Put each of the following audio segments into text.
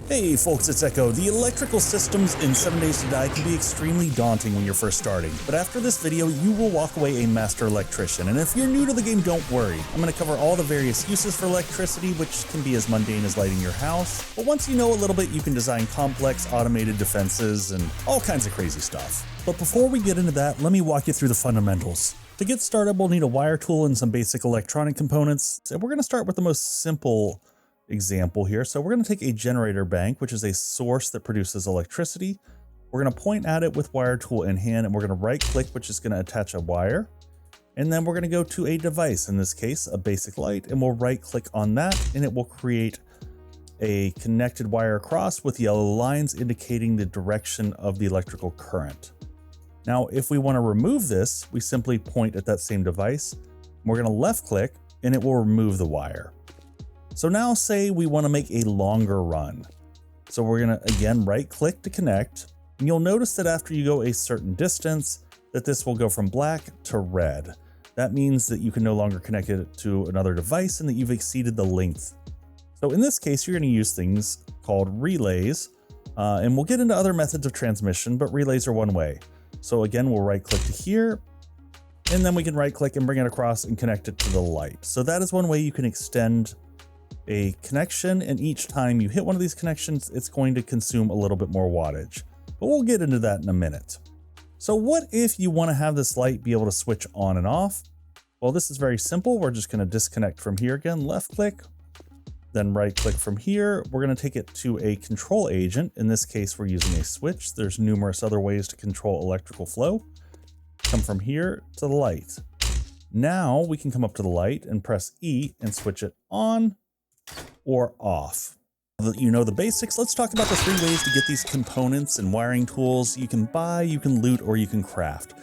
Hey folks, it's Echo. The electrical systems in 7 Days to Die can be extremely daunting when you're first starting, but after this video you will walk away a master electrician, and if you're new to the game, don't worry. I'm going to cover all the various uses for electricity, which can be as mundane as lighting your house, but once you know a little bit you can design complex automated defenses and all kinds of crazy stuff. But before we get into that, let me walk you through the fundamentals. To get started, we'll need a wire tool and some basic electronic components, and we're going to start with the most simple example here. So we're going to take a generator bank, which is a source that produces electricity. We're going to point at it with wire tool in hand, and we're going to right click, which is going to attach a wire. And then we're going to go to a device, in this case, a basic light, and we'll right click on that, and it will create a connected wire across with yellow lines indicating the direction of the electrical current. Now, if we want to remove this, we simply point at that same device. We're going to left click, and it will remove the wire. So now say we want to make a longer run. So we're going to again right click to connect, and you'll notice that after you go a certain distance that this will go from black to red. That means that you can no longer connect it to another device and that you've exceeded the length. So in this case, you're going to use things called relays, and we'll get into other methods of transmission, but relays are one way. So again, we'll right click to here, and then we can right click and bring it across and connect it to the light. So that is one way you can extend a connection, and each time you hit one of these connections, it's going to consume a little bit more wattage, but we'll get into that in a minute. So what if you want to have this light be able to switch on and off? Well, this is very simple. We're just going to disconnect from here again, left click, then right click from here. We're going to take it to a control agent. In this case, we're using a switch. There's numerous other ways to control electrical flow. Come from here to the light. Now we can come up to the light and press E and switch it on or off. You know the basics. Let's talk about the 3 ways to get these components and wiring tools. You can buy, you can loot, or you can craft.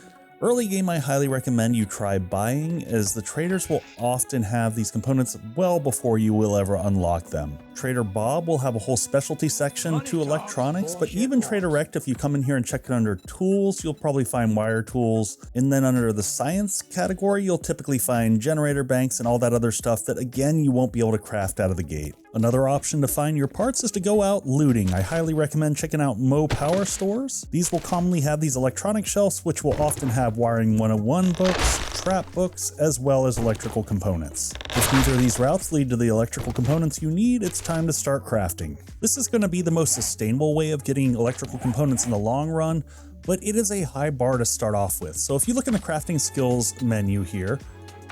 Early game, I highly recommend you try buying, as the traders will often have these components well before you will ever unlock them. Trader Bob will have a whole specialty section to electronics, but even Trader Rect, if you come in here and check it under tools, you'll probably find wire tools. And then under the science category, you'll typically find generator banks and all that other stuff that, again, you won't be able to craft out of the gate. Another option to find your parts is to go out looting. I highly recommend checking out Mo Power stores. These will commonly have these electronic shelves, which will often have wiring 101 books, trap books, as well as electrical components. If neither of these routes lead to the electrical components you need, it's time to start crafting. This is going to be the most sustainable way of getting electrical components in the long run, but it is a high bar to start off with. So if you look in the crafting skills menu here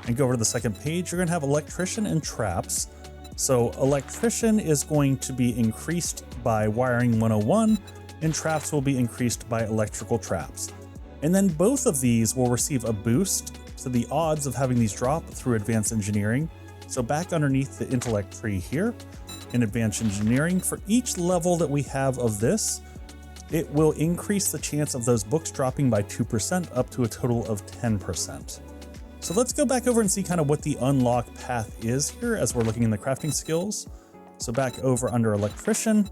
and go over to the second page, you're going to have electrician and traps. So electrician is going to be increased by wiring 101, and traps will be increased by electrical traps. And then both of these will receive a boost to the odds of having these drop through advanced engineering. So back underneath the intellect tree here in advanced engineering, for each level that we have of this, it will increase the chance of those books dropping by 2% up to a total of 10%. So let's go back over and see kind of what the unlock path is here as we're looking in the crafting skills. So back over under electrician,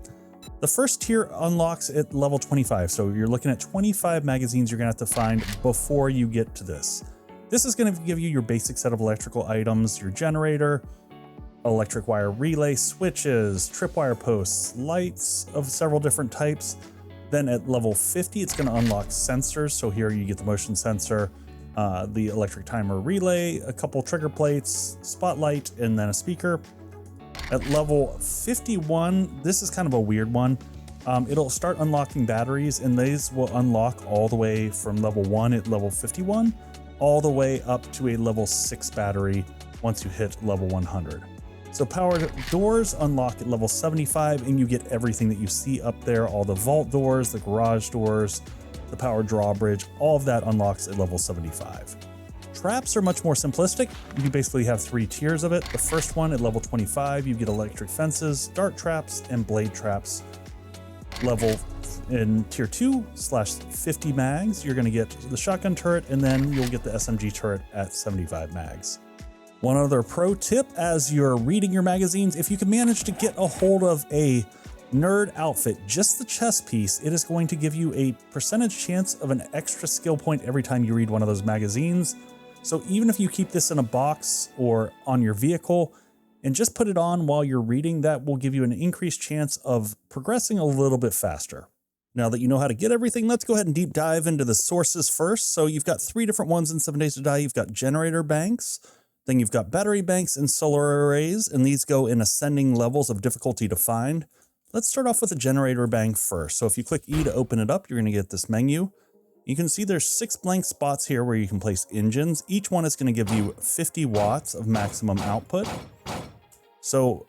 the first tier unlocks at level 25. So you're looking at 25 magazines you're gonna have to find before you get to this. This is gonna give you your basic set of electrical items, your generator, electric wire relay, switches, tripwire posts, lights of several different types. Then at level 50, it's gonna unlock sensors. So here you get the motion sensor, the electric timer relay, a couple trigger plates, spotlight, and then a speaker. At level 51, this is kind of a weird one. It'll start unlocking batteries, and these will unlock all the way from level 1 at level 51, all the way up to a level 6 battery once you hit level 100. So powered doors unlock at level 75, and you get everything that you see up there, all the vault doors, the garage doors, the power drawbridge, all of that unlocks at level 75. Traps are much more simplistic. You basically have 3 tiers of it. The first one at level 25, you get electric fences, dart traps, and blade traps. Level in tier 2/50 mags, you're gonna get the shotgun turret, and then you'll get the SMG turret at 75 mags. One other pro tip as you're reading your magazines, if you can manage to get a hold of a nerd outfit, just the chest piece, it is going to give you a percentage chance of an extra skill point every time you read one of those magazines. So even if you keep this in a box or on your vehicle, and just put it on while you're reading. That will give you an increased chance of progressing a little bit faster. Now that you know how to get everything, let's go ahead and deep dive into the sources first. So you've got 3 different ones in 7 Days to Die. You've got generator banks, then you've got battery banks and solar arrays, and these go in ascending levels of difficulty to find. Let's start off with a generator bank first. So if you click E to open it up, you're going to get this menu. You can see there's 6 blank spots here where you can place engines. Each one is going to give you 50 watts of maximum output. So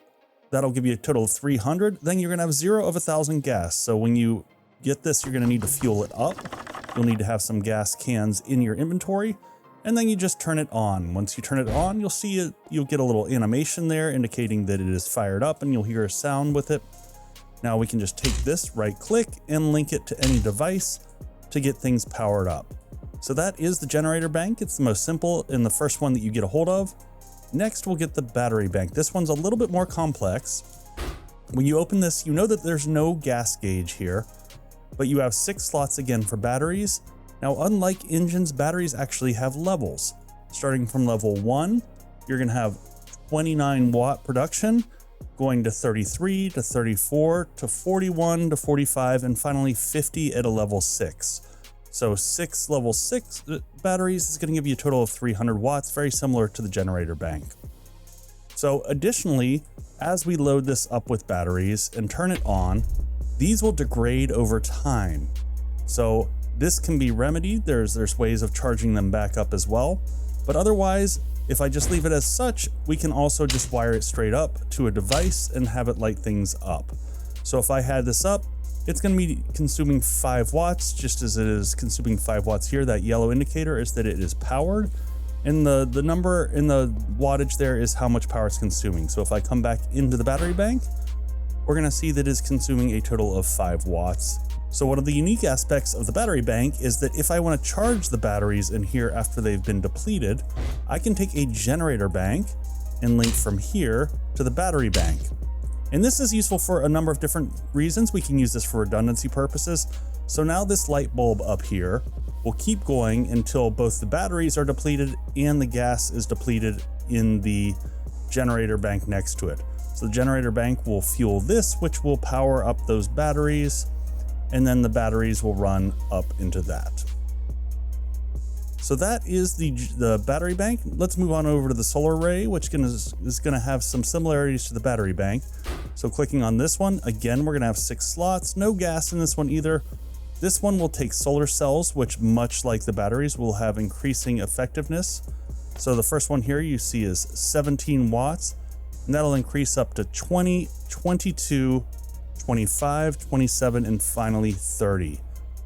that'll give you a total of 300. Then you're going to have 0 of 1,000 gas. So when you get this, you're going to need to fuel it up. You'll need to have some gas cans in your inventory, and then you just turn it on. Once you turn it on, you'll see it, you'll get a little animation there indicating that it is fired up, and you'll hear a sound with it. Now we can just take this, right click, and link it to any device to get things powered up. So that is the generator bank. It's the most simple and the first one that you get a hold of. Next, we'll get the battery bank. This one's a little bit more complex. When you open this, you know that there's no gas gauge here, but you have 6 slots again for batteries. Now, unlike engines, batteries actually have levels. Starting from level 1, you're going to have 29 watt production, going to 33 to 34 to 41 to 45, and finally 50 at a level 6. So 6 level 6 batteries is going to give you a total of 300 watts, very similar to the generator bank. So additionally, as we load this up with batteries and turn it on, these will degrade over time. So this can be remedied. There's ways of charging them back up as well. But otherwise, if I just leave it as such, we can also just wire it straight up to a device and have it light things up. So if I had this up, it's going to be consuming 5 watts, just as it is consuming 5 watts here. That yellow indicator is that it is powered, and the number in the wattage there is how much power it's consuming. So if I come back into the battery bank, we're going to see that it's consuming a total of 5 watts. So one of the unique aspects of the battery bank is that if I want to charge the batteries in here after they've been depleted, I can take a generator bank and link from here to the battery bank. And this is useful for a number of different reasons. We can use this for redundancy purposes. So now this light bulb up here will keep going until both the batteries are depleted and the gas is depleted in the generator bank next to it. So the generator bank will fuel this, which will power up those batteries, and then the batteries will run up into that. So that is the battery bank. Let's move on over to the solar array, which is going to have some similarities to the battery bank. So clicking on this one, again, we're going to have 6 slots, no gas in this one either. This one will take solar cells, which much like the batteries will have increasing effectiveness. So the first one here you see is 17 watts, and that'll increase up to 20, 22, 25, 27, and finally 30.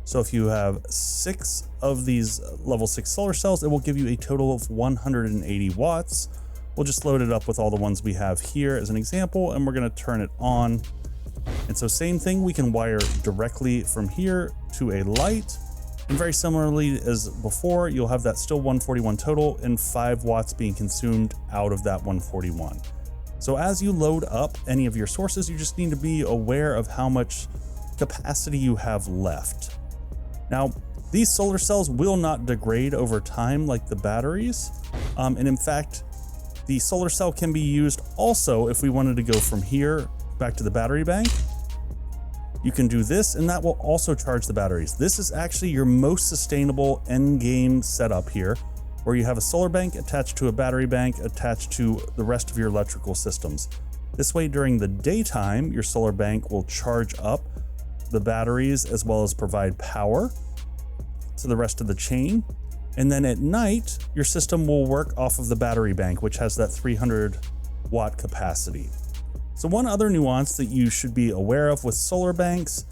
So if you have 6 of these level 6 solar cells, it will give you a total of 180 watts. We'll just load it up with all the ones we have here as an example, and we're going to turn it on. And so same thing, we can wire directly from here to a light. And very similarly as before, you'll have that still 141 total and 5 watts being consumed out of that 141. So as you load up any of your sources, you just need to be aware of how much capacity you have left. Now, these solar cells will not degrade over time like the batteries. And in fact, the solar cell can be used also if we wanted to go from here back to the battery bank. You can do this, and that will also charge the batteries. This is actually your most sustainable end game setup here, where you have a solar bank attached to a battery bank attached to the rest of your electrical systems. This way, during the daytime, your solar bank will charge up the batteries as well as provide power to the rest of the chain. And then at night, your system will work off of the battery bank, which has that 300 watt capacity. So one other nuance that you should be aware of with solar banks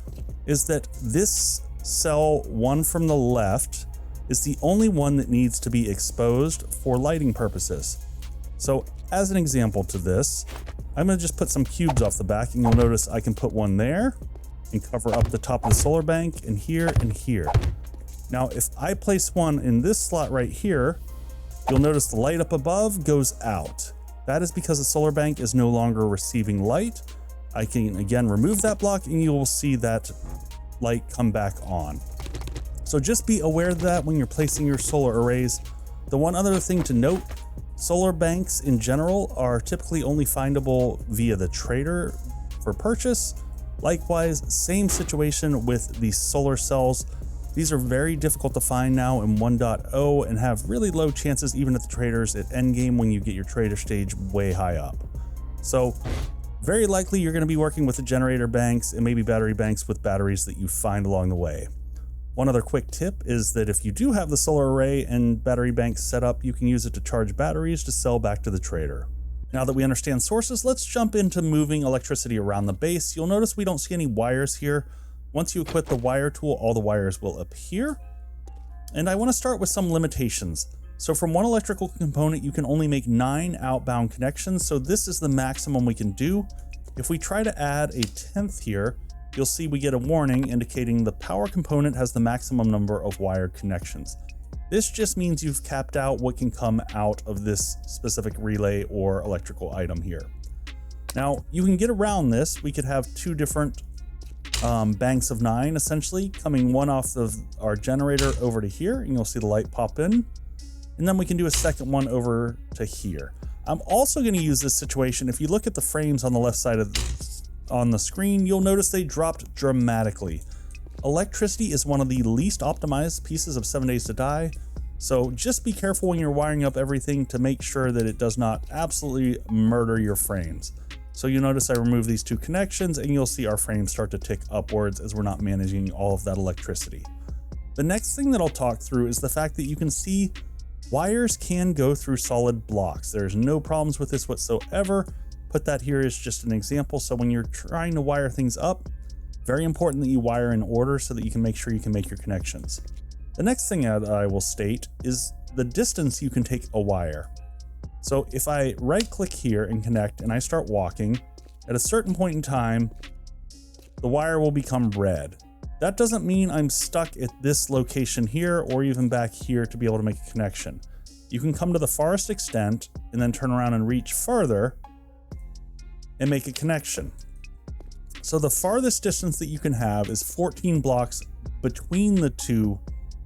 is that this cell one from the left is the only one that needs to be exposed for lighting purposes. So as an example to this, I'm going to just put some cubes off the back, and you'll notice I can put one there and cover up the top of the solar bank, and here and here. Now, if I place one in this slot right here, you'll notice the light up above goes out. That is because the solar bank is no longer receiving light. I can again remove that block, and you will see that light come back on. So just be aware of that when you're placing your solar arrays. The one other thing to note Solar banks in general are typically only findable via the trader for purchase. Likewise, same situation with the solar cells. These are very difficult to find now in 1.0 and have really low chances even at the traders at endgame when you get your trader stage way high up. So very likely you're going to be working with the generator banks and maybe battery banks with batteries that you find along the way. One other quick tip is that if you do have the solar array and battery banks set up, you can use it to charge batteries to sell back to the trader. Now that we understand sources, let's jump into moving electricity around the base. You'll notice we don't see any wires here. Once you equip the wire tool, all the wires will appear. And I want to start with some limitations. So from one electrical component, you can only make 9 outbound connections. So this is the maximum we can do. If we try to add a 10th here, you'll see we get a warning indicating the power component has the maximum number of wired connections. This just means you've capped out what can come out of this specific relay or electrical item here. Now you can get around this. We could have 2 different banks of 9 essentially coming one off of our generator over to here, and you'll see the light pop in. And then we can do a second one over to here. I'm also going to use this situation. If you look at the frames on the left side of on the screen, you'll notice they dropped dramatically. Electricity is one of the least optimized pieces of 7 Days to Die. So just be careful when you're wiring up everything to make sure that it does not absolutely murder your frames. So you'll notice I remove these 2 connections and you'll see our frames start to tick upwards as we're not managing all of that electricity. The next thing that I'll talk through is the fact that you can see wires can go through solid blocks. There's no problems with this whatsoever. Put that here as just an example. So when you're trying to wire things up, very important that you wire in order so that you can make sure you can make your connections. The next thing that I will state is the distance you can take a wire. So if I right click here and connect and I start walking, at a certain point in time, the wire will become red. That doesn't mean I'm stuck at this location here or even back here to be able to make a connection. You can come to the farthest extent and then turn around and reach further and make a connection. So the farthest distance that you can have is 14 blocks between the 2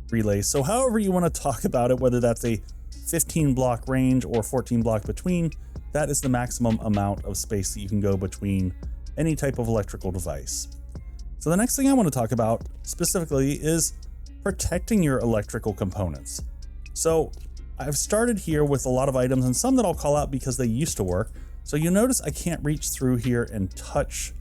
relays. So however you want to talk about it, whether that's a 15 block range or 14 block between, that is the maximum amount of space that you can go between any type of electrical device. So the next thing I want to talk about specifically is protecting your electrical components. So I've started here with a lot of items and some that I'll call out because they used to work. So you notice I can't reach through here and touch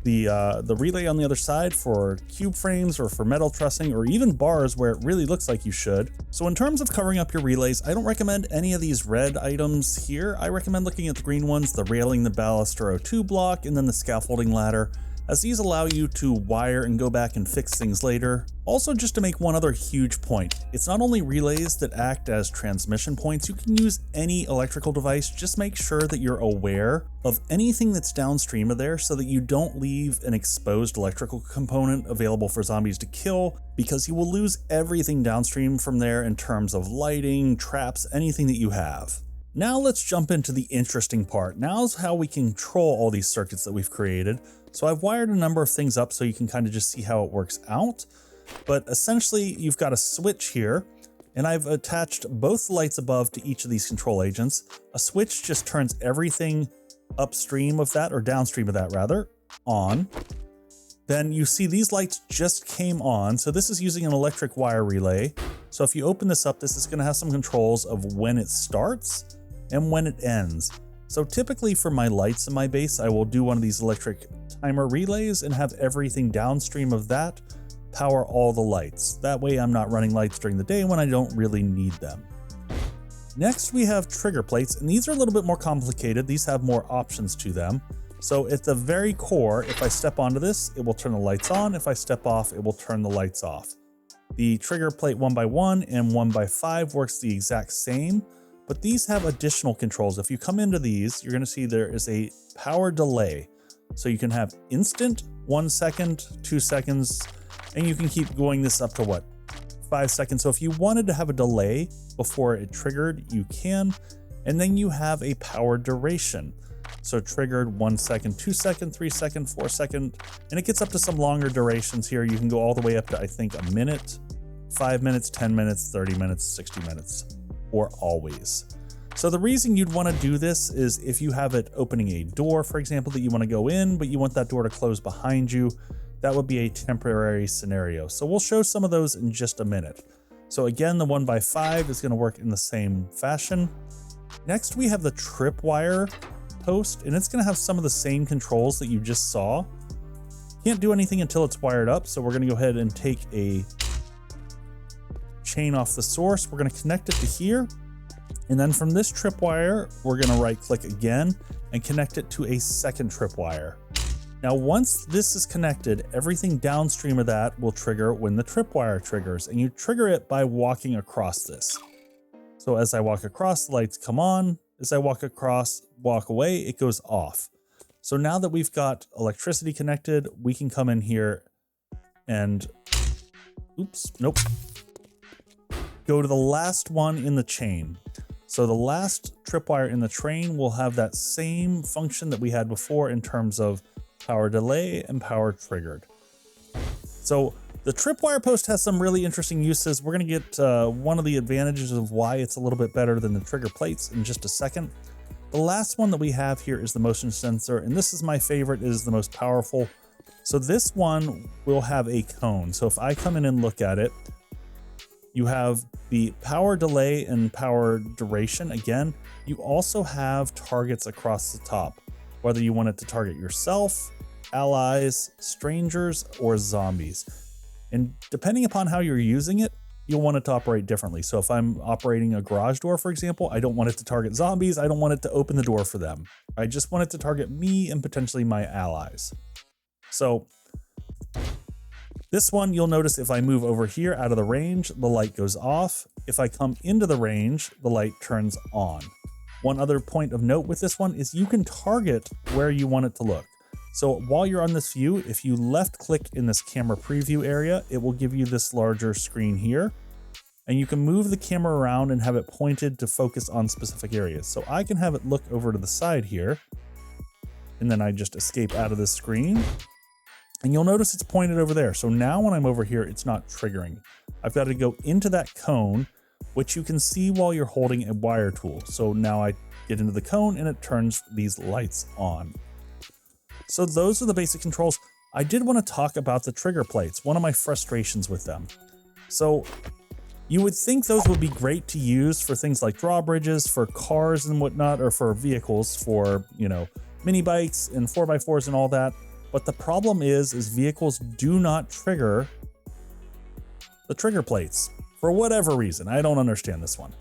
the relay on the other side for cube frames or for metal trussing or even bars where it really looks like you should. So in terms of covering up your relays, I don't recommend any of these red items here. I recommend looking at the green ones, the railing, the baluster O2 block, and then the scaffolding ladder, as these allow you to wire and go back and fix things later. Also, just to make one other huge point, it's not only relays that act as transmission points. You can use any electrical device. Just make sure that you're aware of anything that's downstream of there so that you don't leave an exposed electrical component available for zombies to kill, because you will lose everything downstream from there in terms of lighting, traps, anything that you have. Now let's jump into the interesting part. Now's how we control all these circuits that we've created. So I've wired a number of things up so you can kind of just see how it works out. But essentially you've got a switch here, and I've attached both lights above to each of these control agents. A switch just turns everything upstream of that, or downstream of that rather, on. Then you see these lights just came on. So this is using an electric wire relay. So if you open this up, this is going to have some controls of when it starts and when it ends. So typically for my lights in my base, I will do one of these electric timer relays and have everything downstream of that power all the lights. That way I'm not running lights during the day when I don't really need them. Next we have trigger plates, and these are a little bit more complicated. These have more options to them. So at the very core, if I step onto this, it will turn the lights on. If I step off, it will turn the lights off. The trigger plate 1x1 and 1x5 works the exact same, but these have additional controls. If you come into these, you're going to see there is a power delay. So you can have instant, 1 second, 2 seconds, and you can keep going this up to what? 5 seconds. So if you wanted to have a delay before it triggered, you can. And then you have a power duration. So triggered 1 second, 2 second, 3 second, 4 second, and it gets up to some longer durations here. You can go all the way up to, I think, a minute, 5 minutes, 10 minutes, 30 minutes, 60 minutes, or always. So the reason you'd want to do this is if you have it opening a door, for example, that you want to go in, but you want that door to close behind you, that would be a temporary scenario. So we'll show some of those in just a minute. So again, the 1x5 is going to work in the same fashion. Next, we have the tripwire post, and it's going to have some of the same controls that you just saw. Can't do anything until it's wired up, so we're going to go ahead and take a chain off the source. We're going to connect it to here. And then from this tripwire, we're going to right click again and connect it to a second tripwire. Now, once this is connected, everything downstream of that will trigger when the tripwire triggers, and you trigger it by walking across this. So as I walk across, the lights come on. As I walk across, walk away, it goes off. So now that we've got electricity connected, we can come in here and, go to the last one in the chain. So the last tripwire in the train will have that same function that we had before in terms of power delay and power triggered. So the tripwire post has some really interesting uses. We're going to get one of the advantages of why it's a little bit better than the trigger plates in just a second. The last one that we have here is the motion sensor, and this is my favorite. It is the most powerful. So this one will have a cone. So if I come in and look at it, you have the power delay and power duration. Again, you also have targets across the top, whether you want it to target yourself, allies, strangers, or zombies. And depending upon how you're using it, you'll want it to operate differently. So if I'm operating a garage door, for example, I don't want it to target zombies. I don't want it to open the door for them. I just want it to target me and potentially my allies. So this one, you'll notice if I move over here out of the range, the light goes off. If I come into the range, the light turns on. One other point of note with this one is you can target where you want it to look. So while you're on this view, if you left click in this camera preview area, it will give you this larger screen here. And you can move the camera around and have it pointed to focus on specific areas. So I can have it look over to the side here, and then I just escape out of this screen. And you'll notice it's pointed over there. So now when I'm over here, it's not triggering. I've got to go into that cone, which you can see while you're holding a wire tool. So now I get into the cone and it turns these lights on. So those are the basic controls. I did want to talk about the trigger plates, one of my frustrations with them. So you would think those would be great to use for things like drawbridges, for cars and whatnot, or for vehicles, for, you know, mini bikes and 4x4s and all that. But the problem is vehicles do not trigger the trigger plates for whatever reason. I don't understand this one.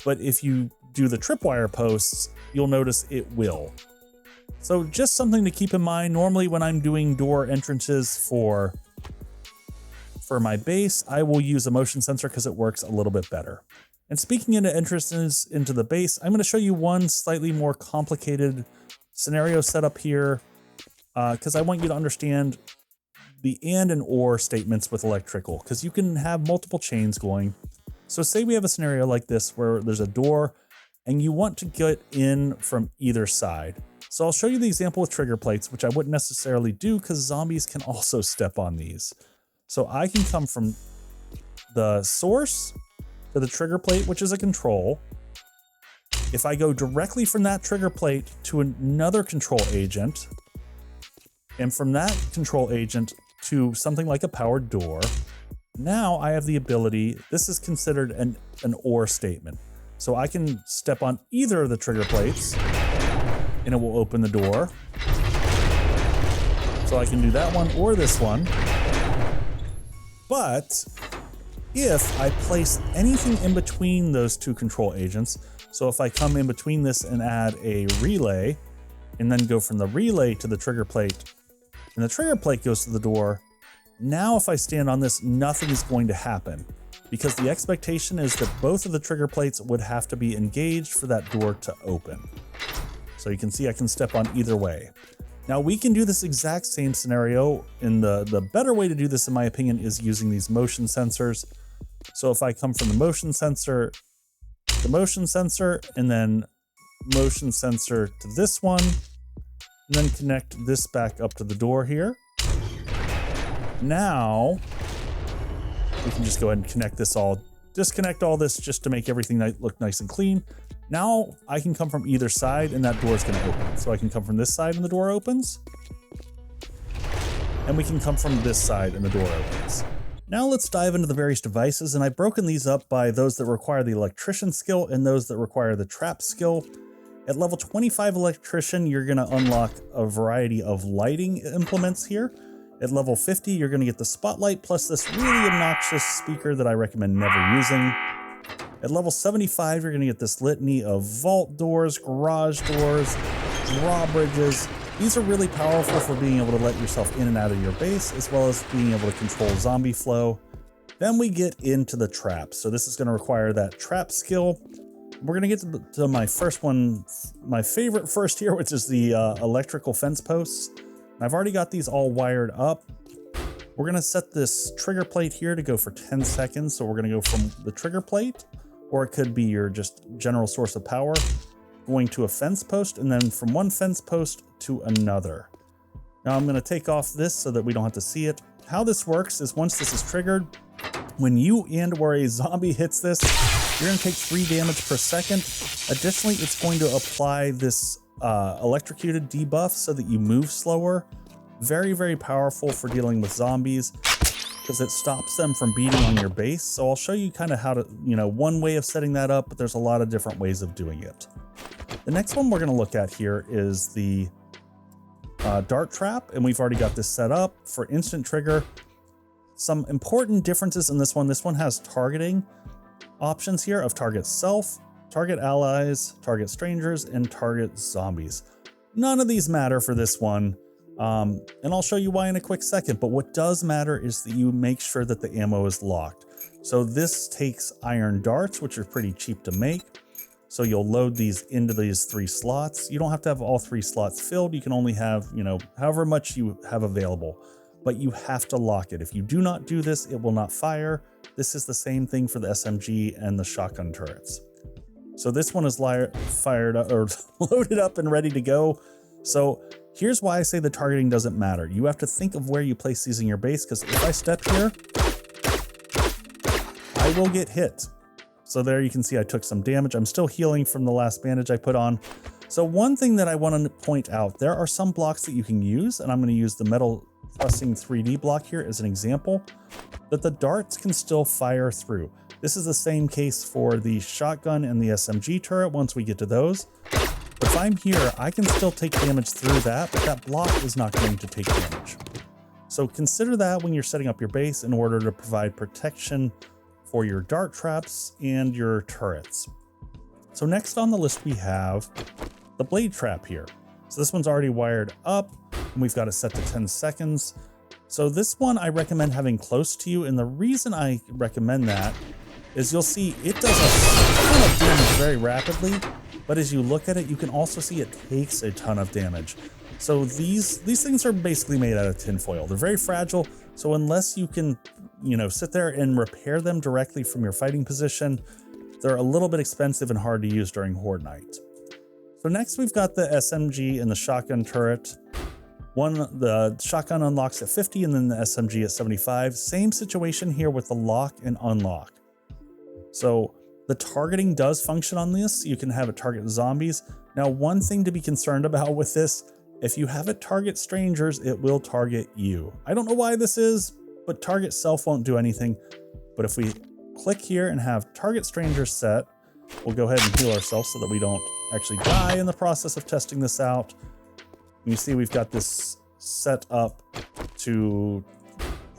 But if you do the tripwire posts, you'll notice it will. So just something to keep in mind. Normally when I'm doing door entrances for my base, I will use a motion sensor because it works a little bit better. And speaking into entrances into the base, I'm going to show you one slightly more complicated scenario setup here, because I want you to understand the and or statements with electrical, because you can have multiple chains going. So say we have a scenario like this where there's a door and you want to get in from either side. So I'll show you the example with trigger plates, which I wouldn't necessarily do because zombies can also step on these. So I can come from the source to the trigger plate, which is a control. If I go directly from that trigger plate to another control agent, and from that control agent to something like a powered door, now I have the ability, this is considered an OR statement. So I can step on either of the trigger plates and it will open the door. So I can do that one or this one. But if I place anything in between those two control agents, so if I come in between this and add a relay and then go from the relay to the trigger plate, and the trigger plate goes to the door, now if I stand on this, nothing is going to happen because the expectation is that both of the trigger plates would have to be engaged for that door to open. So you can see I can step on either way. Now we can do this exact same scenario, and the better way to do this in my opinion is using these motion sensors. So if I come from the motion sensor, and then motion sensor to this one, and then connect this back up to the door here. Now we can just go ahead and connect this all, disconnect all this just to make everything look nice and clean. Now I can come from either side and that door is going to open. So I can come from this side and the door opens. And we can come from this side and the door opens. Now let's dive into the various devices, and I've broken these up by those that require the electrician skill and those that require the trap skill. At level 25 electrician, you're going to unlock a variety of lighting implements here. At level 50, you're going to get the spotlight plus this really obnoxious speaker that I recommend never using. At level 75, you're going to get this litany of vault doors, garage doors, drawbridges. These are really powerful for being able to let yourself in and out of your base, as well as being able to control zombie flow. Then we get into the traps. So this is going to require that trap skill. We're going to get to my first one, my favorite first here, which is the electrical fence posts. I've already got these all wired up. We're going to set this trigger plate here to go for 10 seconds. So we're going to go from the trigger plate, or it could be your just general source of power, going to a fence post, and then from one fence post to another. Now I'm going to take off this so that we don't have to see it. How this works is once this is triggered, when you and/or a zombie hits this, you're going to take 3 damage per second. Additionally, it's going to apply this electrocuted debuff so that you move slower. Very, very powerful for dealing with zombies because it stops them from beating on your base. So I'll show you kind of how to, one way of setting that up, but there's a lot of different ways of doing it. The next one we're going to look at here is the dart trap, and we've already got this set up for instant trigger. Some important differences in this one. This one has targeting options here of target self, target allies, target strangers, and target zombies. None of these matter for this one, and I'll show you why in a quick second, but what does matter is that you make sure that the ammo is locked. So this takes iron darts, which are pretty cheap to make. So you'll load these into these 3 slots. You don't have to have all 3 slots filled. You can only have, however much you have available, but you have to lock it. If you do not do this, it will not fire. This is the same thing for the SMG and the shotgun turrets. So this one is fired up or loaded up and ready to go. So here's why I say the targeting doesn't matter. You have to think of where you place these in your base, because if I step here, I will get hit. So there you can see I took some damage. I'm still healing from the last bandage I put on. So one thing that I want to point out, there are some blocks that you can use, and I'm going to use the metal trussing 3D block here as an example, that the darts can still fire through. This is the same case for the shotgun and the SMG turret once we get to those. If I'm here, I can still take damage through that, but that block is not going to take damage. So consider that when you're setting up your base in order to provide protection for your dart traps and your turrets. So next on the list we have the blade trap here. So this one's already wired up and we've got it set to 10 seconds. So this one I recommend having close to you, and the reason I recommend that is you'll see it does a ton of damage very rapidly, but as you look at it, you can also see it takes a ton of damage. So these things are basically made out of tinfoil. They're very fragile, so unless you can sit there and repair them directly from your fighting position, they're a little bit expensive and hard to use during horde night. So next we've got the SMG and the shotgun turret. The shotgun unlocks at 50 and then the SMG at 75. Same situation here with the lock and unlock. So the targeting does function on this. You can have it target zombies. Now, one thing to be concerned about with this, if you have it target strangers, it will target you. I don't know why this is, but target self won't do anything. But if we click here and have target strangers set, we'll go ahead and heal ourselves so that we don't actually die in the process of testing this out. And you see we've got this set up to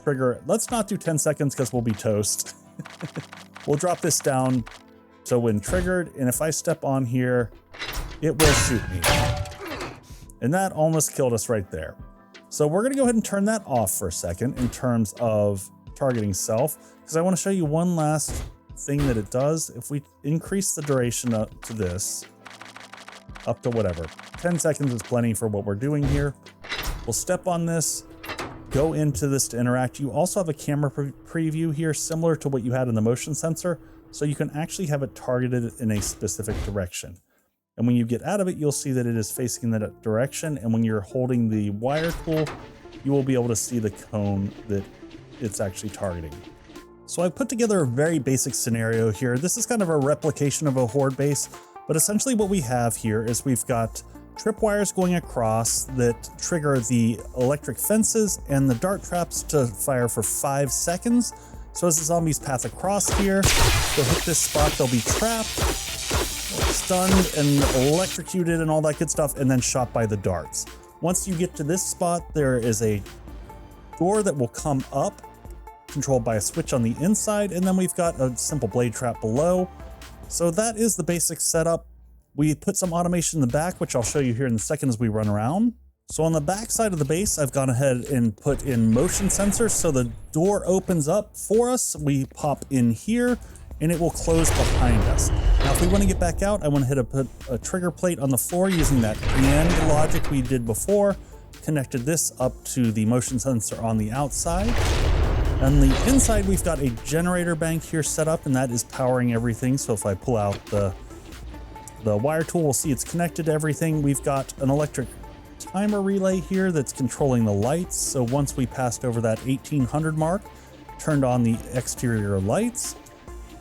trigger. Let's not do 10 seconds because we'll be toast. We'll drop this down so when triggered, and if I step on here, it will shoot me. And that almost killed us right there. So we're going to go ahead and turn that off for a second in terms of targeting self, because I want to show you one last thing that it does. If we increase the duration up to this, up to whatever, 10 seconds is plenty for what we're doing here. We'll step on this, go into this to interact. You also have a camera preview here, similar to what you had in the motion sensor, so you can actually have it targeted in a specific direction. And when you get out of it, you'll see that it is facing that direction. And when you're holding the wire tool, you will be able to see the cone that it's actually targeting. So I've put together a very basic scenario here. This is kind of a replication of a horde base, But essentially what we have here is we've got tripwires going across that trigger the electric fences and the dart traps to fire for 5 seconds. So as the zombies pass across here, they'll hit this spot, they'll be trapped, stunned and electrocuted and all that good stuff, and then shot by the darts. Once you get to this spot, there is a door that will come up, controlled by a switch on the inside, and then we've got a simple blade trap below. So that is the basic setup. We put some automation in the back, which I'll show you here in a second as we run around. So on the back side of the base, I've gone ahead and put in motion sensors. So the door opens up for us. We pop in here and it will close behind us. Now, if we want to get back out, I went ahead and put a trigger plate on the floor using that and logic we did before. Connected this up to the motion sensor on the outside. On the inside, we've got a generator bank here set up, and that is powering everything. So if I pull out the wire tool, we'll see it's connected to everything. We've got an electric timer relay here that's controlling the lights. So once we passed over that 1800 mark, turned on the exterior lights.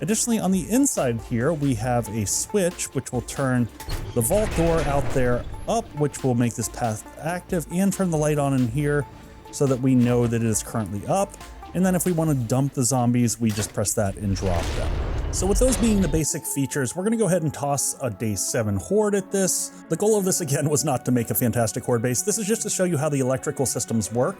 Additionally, on the inside here, we have a switch which will turn the vault door out there up, which will make this path active, and turn the light on in here so that we know that it is currently up. And then if we want to dump the zombies, we just press that and drop them. So with those being the basic features, we're going to go ahead and toss a day 7 horde at this. The goal of this again was not to make a fantastic horde base. This is just to show you how the electrical systems work.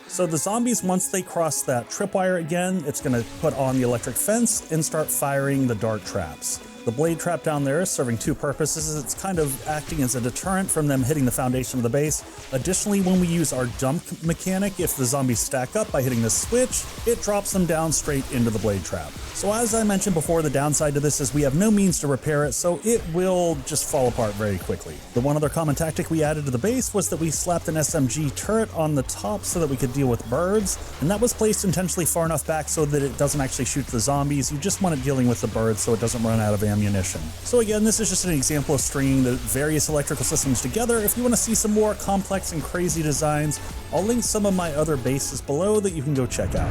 So the zombies, once they cross that tripwire again, it's going to put on the electric fence and start firing the dart traps. The blade trap down there is serving 2 purposes. It's kind of acting as a deterrent from them hitting the foundation of the base. Additionally, when we use our dump mechanic, if the zombies stack up by hitting this switch, it drops them down straight into the blade trap. So as I mentioned before, the downside to this is we have no means to repair it, so it will just fall apart very quickly. The one other common tactic we added to the base was that we slapped an SMG turret on the top so that we could deal with birds, and that was placed intentionally far enough back so that it doesn't actually shoot the zombies. You just want it dealing with the birds so it doesn't run out of ammunition. So again, this is just an example of stringing the various electrical systems together. If you want to see some more complex and crazy designs, I'll link some of my other bases below that you can go check out.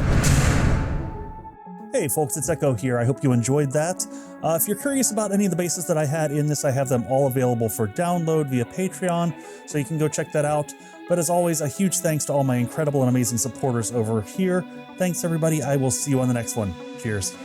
Hey folks, it's Echo here. I hope you enjoyed that. If you're curious about any of the bases that I had in this, I have them all available for download via Patreon, so you can go check that out. But as always, a huge thanks to all my incredible and amazing supporters over here. Thanks everybody. I will see you on the next one. Cheers.